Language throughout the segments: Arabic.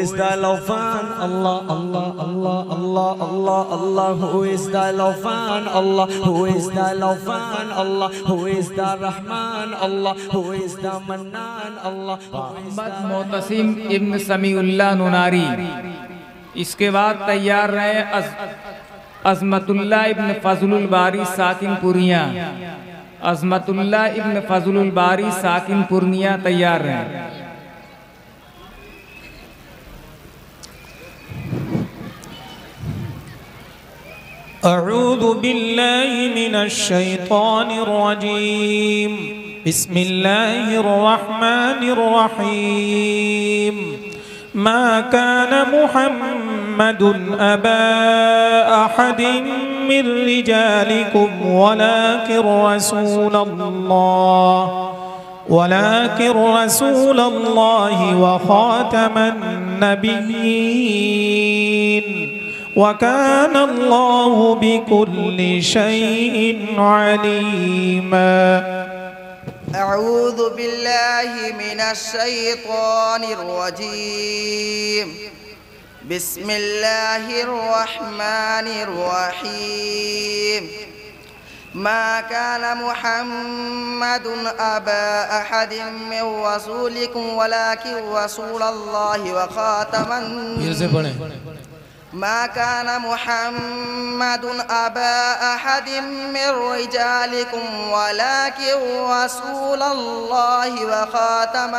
is the Lawfan? Allah, Allah, Allah, Allah, Allah, Allah. Who is the Lawfan? Allah. Who is the Lawfan? Allah. Who is the Rahman? Allah. Who is the Mannan? Allah. Mohammad मोतसिम इब्न समीउल्लाह नुनारी। इसके बाद तैयार रहे अज़मतुल्लाह इब्न फज़लुल बारी साकिन पुरिया। अज़मतुल्लाह इब्न फज़लुल बारी साकिन पुरनिया तैयार रहे। أعوذ بالله من الشيطان الرجيم بسم الله الرحمن الرحيم ما كان محمد أبا أحد من رجالكم ولكن رسول الله وخاتم النبيين وكان الله بكل شيء عليما أعوذ بالله من الشيطان الرجيم بسم الله الرحمن الرحيم ما كان محمد أبا أحد من رسولكم ولكن رسول الله وخاتم النبيين ما كان محمد أبا أحد من رجالكم ولكن رسول الله وخاتم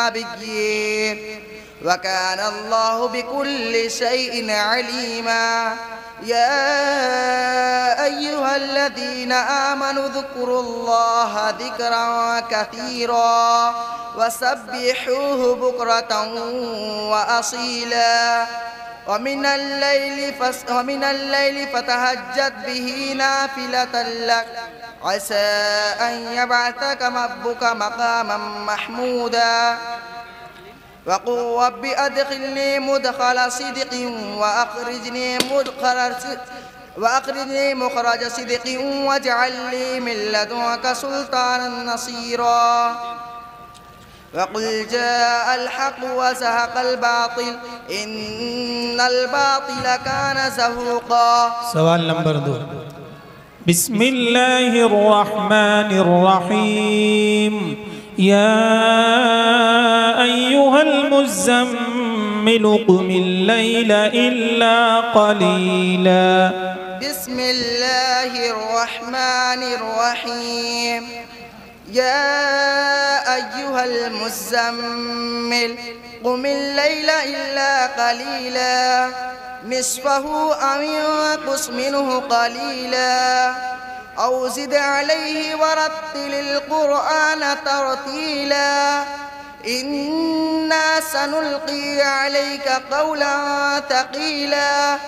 النبيين وكان الله بكل شيء عليما يا أيها الذين آمنوا اذكروا الله ذكرا كثيرا وسبحوه بكرة وأصيلا ومن الليل فتهجد به نافلة لك عسى أن يبعثك ربك مقاما محمودا وقل رب أدخلني مدخل صدق وأخرجني مخرج صدق واجعل لي من لدنك سلطانا نصيرا وقل جاء الحق وزهق الباطل إن الباطل كان زهوقا سوال نمبر 2 بسم الله الرحمن الرحيم يا أيها المزمل قم الليل إلا قليلا بسم الله الرحمن الرحيم يا أيها المزمل قم الليل إلا قليلا نصفه أو انقص منه قليلا أو زد عليه ورتل القرآن ترتيلا إنا سنلقي عليك قولا ثقيلا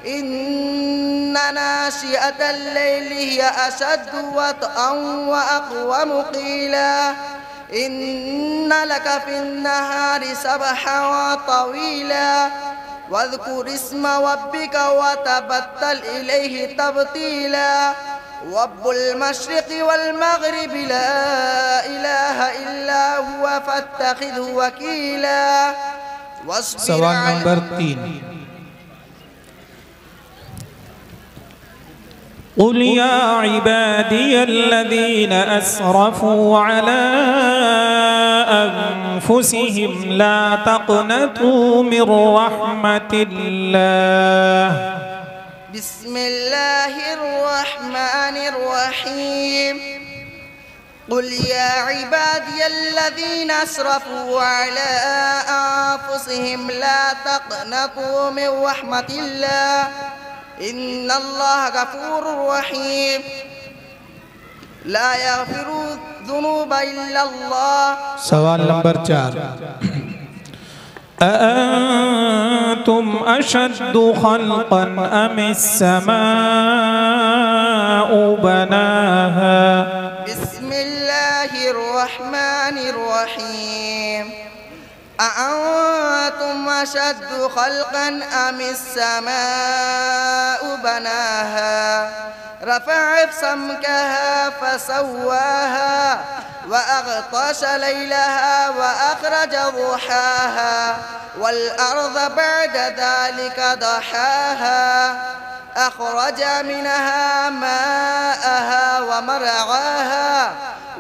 إن ناشئة الليل هي أشد وطئا وأقوم قيلا إن لك في النهار سبحا طويلا واذكر اسم ربك وتبتل إليه تبتيلا رب المشرق والمغرب لا إله إلا هو فاتخذه وكيلا سوال نمبر 3 قل يا عبادي الذين أسرفوا على أنفسهم لا تقنطوا من رحمة الله بسم الله الرحمن الرحيم قل يا عبادي الذين أسرفوا على أنفسهم لا تقنطوا من رحمة الله إن الله غفور رحيم لا يغفر الذنوب إلا الله سوال نمبر 4 أأنتم أشد خلقا أم السماء بناها بسم الله الرحمن الرحيم أأنتم أشد خلقا أم السماء بناها رفع سمكها فسواها وأغطش ليلها وأخرج ضحاها والأرض بعد ذلك ضحاها أخرج منها ماءها ومرعاها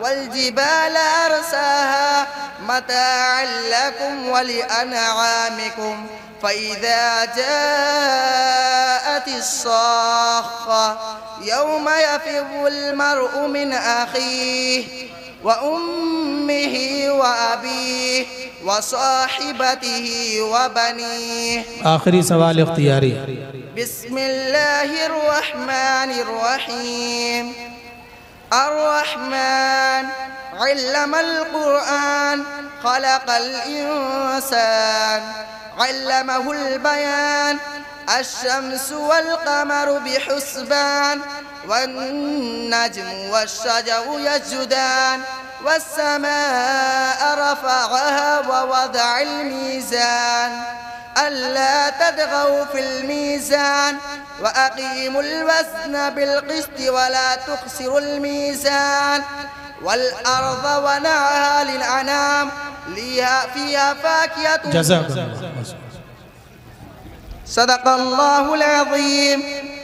والجبال أرساها متاعا لكم ولأنعامكم فإذا جاءت الصاخة يوم يفر المرء من أخيه وأمه وأبيه وصاحبته وبنيه. آخری سوال اختیاری. بسم الله الرحمن الرحيم. الرحمن علم القرآن خلق الإنسان علمه البيان الشمس والقمر بحسبان والنجم والشجر يسجدان والسماء رفعها ووضع الميزان ألا تطغوا في الميزان وأقيموا الوزن بالقسط ولا تخسروا الميزان والأرض ونعها للأنام فيها فاكهة. جزاك الله. صدق الله العظيم.